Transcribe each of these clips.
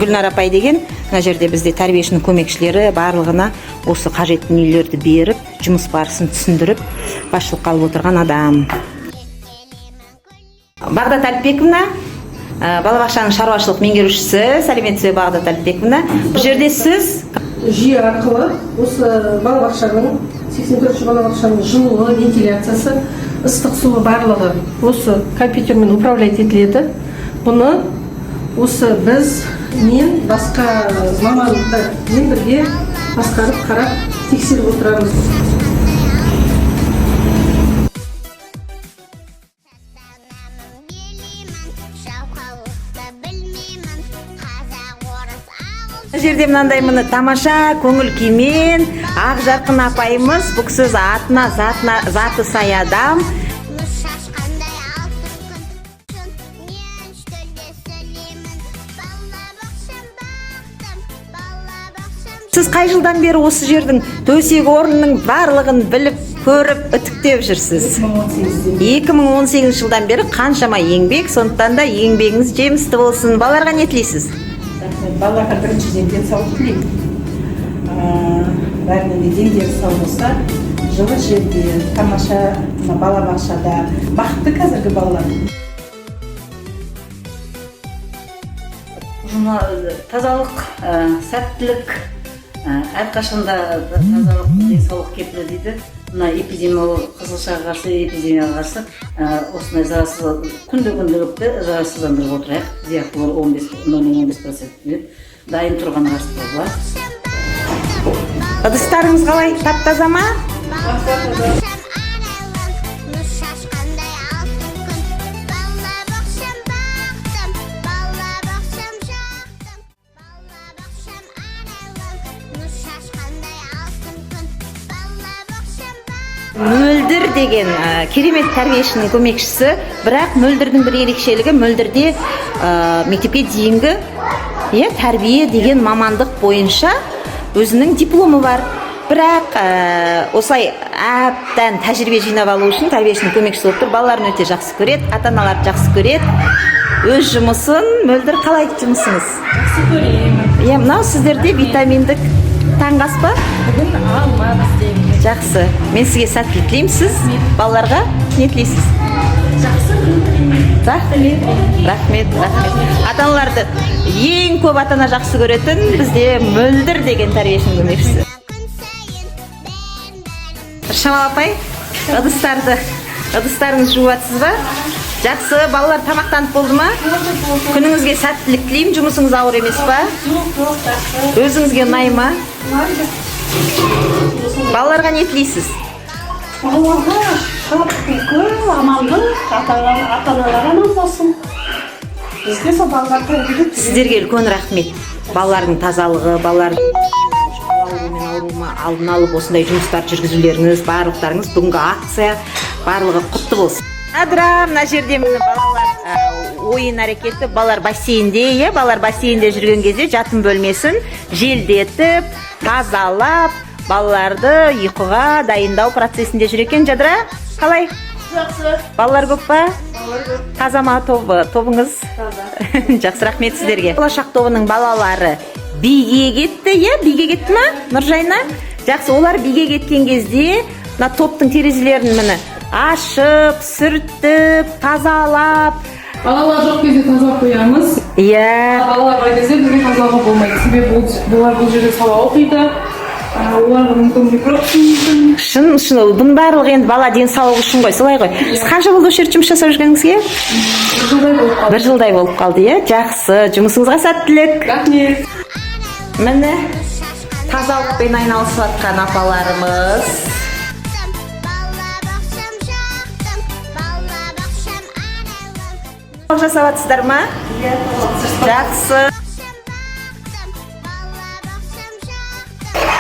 Гүлнар апай деген мына жерде бізде тәрбиешінің көмекшілері барлығына осы қажетті дүниелерді беріп, жұмыс барысын түсіндіріп, басшылыққа алып отырған адам. Бағдат Әліпбековна, балабақшаның шаруашылық меңгерушісі. Сәлеметсіз бе, Бағдат Әліпбековна? Бұл жерде сіз жүйе арқылы осы балабақшаның 84-ші балабақшаның жылуы, вентиляциясы, ыстық суы барлығы осы компьютермен управлять етіледі. Бұны осы мен басқа мамандармен бірге басқарып қарап тексеріп отырамыз. жерде мынандай міне тамаша көңіл күймен ақ жарқын апайымыз, бұл кісі атына заты сай адам. Сіз қай жылдан бері осы жердің төсек орнының барлығын біліп, көріп, үтіктеп жүрсіз? 2018 жылдан бері қаншама еңбек, сондықтан да еңбегіңіз жемісті болсын. Балаларға не тілейсіз? Балаларға біріншіден денсаулық тілеймін. Бәрінен де дендері сау болса, жылы жерде, тамаша балабақшада бақытты қазіргі балалар. Тазалық, сәттілік, әрқашанда тазалық денсаулық кепілі дейді. Мына эпидемиология, қызылшаға қарсы, эпидемияға қарсы осындай зарарсыз, күнді-күнділікті зарарсыздандырып отырайық. Зияқтылар 0,15% дайын тұрған қарсы болады. Ыдыстарыңыз қалай? Тап-таза ма? Мөлдір деген керемет тәрбиешінің көмекшісі, бірақ мөлдірдің бір ерекшелігі, мөлдірде мектепке дейінгі тәрбие деген мамандық бойынша өзінің дипломы бар. Бірақ осылай әбден тәжірибе жинап алу үшін тәрбиешінің көмекшісі болып тұр. Балаларын өте жақсы көреді, ата-аналар жақсы көреді. Өз жұмысын, мөлдір қалай жұмысыңыз? Жақсы көремін. Мынау сіздерде витаминдік таңғы ас па? Бүгін алма істеймін. Жақсы. Мен сізге сәттілік тілеймін. Сіз балаларға не тілейсіз? Жақсы Рахмет. Рахмет. Ата-аналарды ең көп ата-ана жақсы көретін бізде мөлдір деген тәрбиешінің көмекшісі. Шамал апай, ыдыстарыңыз жуыватсыз ба? Жақсы, балалар тамақтанып болды ма? Күніңізге сәттілік тілеймін. Жұмысыңыз ауыр емес па? Өзіңізге ұнай ма? Балаларға не тілейсіз? Балаларға шаттық, амандық, ата-аналар аман болсын. Бізге сол балалар тәрбиелеп жүреді. Сіздерге үлкен рахмет. Балалардың тазалығы, балалардың ауруына алдын алып осындай жұмыстар жүргізулеріңіз, барлықтарыңыз бүгінгі акция барлығы құтты болсын. Мына жерде балалар ойын әрекеті, балалар бассейнде жүрген кезде жатын бөлмесін желдетіп, тазалап, балаларды ұйқыға дайындау процесінде жүр екен. Жадыра, қалай? Жақсы. Балалар көп па? Балалар көп. Таза ма тобыңыз? Таза. Жақсы, рахмет сіздерге. Болашақ тобының балалары биге кетті, биге кетті ма, Нұржайна? Жақсы, олар биге кеткен кезде топтың терезелерін ашып, сүртіп, тазалап. Балалар жоқ кезде тазалап қоямыз. Балалар бар кезде бізге тазалауға болмайды. Себебі бұлар бұл жерде сабақ оқиды. Оларға мүмкін микроб мүмкін. Шын, бұның барлығы енді бала денсаулығы үшін ғой, солай ғой. Сіз қанша болды осы жерде жұмыс жасап жүргеніңізге? 1 жылдай болып қалды. 1 жылдай болып қалды, Жақсы, жұмысыңызға сәттілік. Рахмет. Міне, тазалықпен айналысып жатқан апаларымыз. Жасап жатсыздар ма? Жақсы.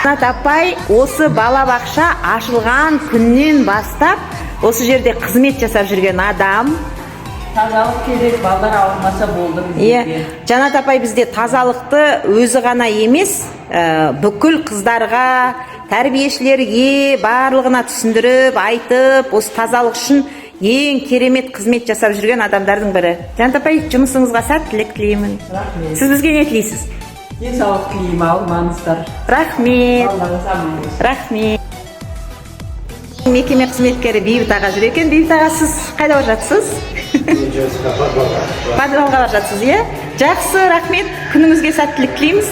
Жанат апай осы балабақша ашылған күннен бастап осы жерде қызмет жасап жүрген адам. Тазалық керек, балдар ауырмаса болды бізде. Жанат апай бізде тазалықты өзі ғана емес, бүкіл қыздарға, тәрбиешілерге барлығына түсіндіріп, айтып, осы тазалық үшін ең керемет қызмет жасап жүрген адамдардың бірі. Жанат апай, жұмысыңызға сәттілік тілеймін. Рахмет. Сіз бізге не тілейсіз? Денсаулық тілеймін, алмаңыздар. Рахмет. Аллаңыз аман болсын. Рахмет. Мекеме қызметкері Бейбіт аға жүр екен. Бейбіт аға, сіз қайда бара жатсыз? Подвалға бара жатсыз, иә? Жақсы, рахмет. Күніңізге сәттілік тілейміз.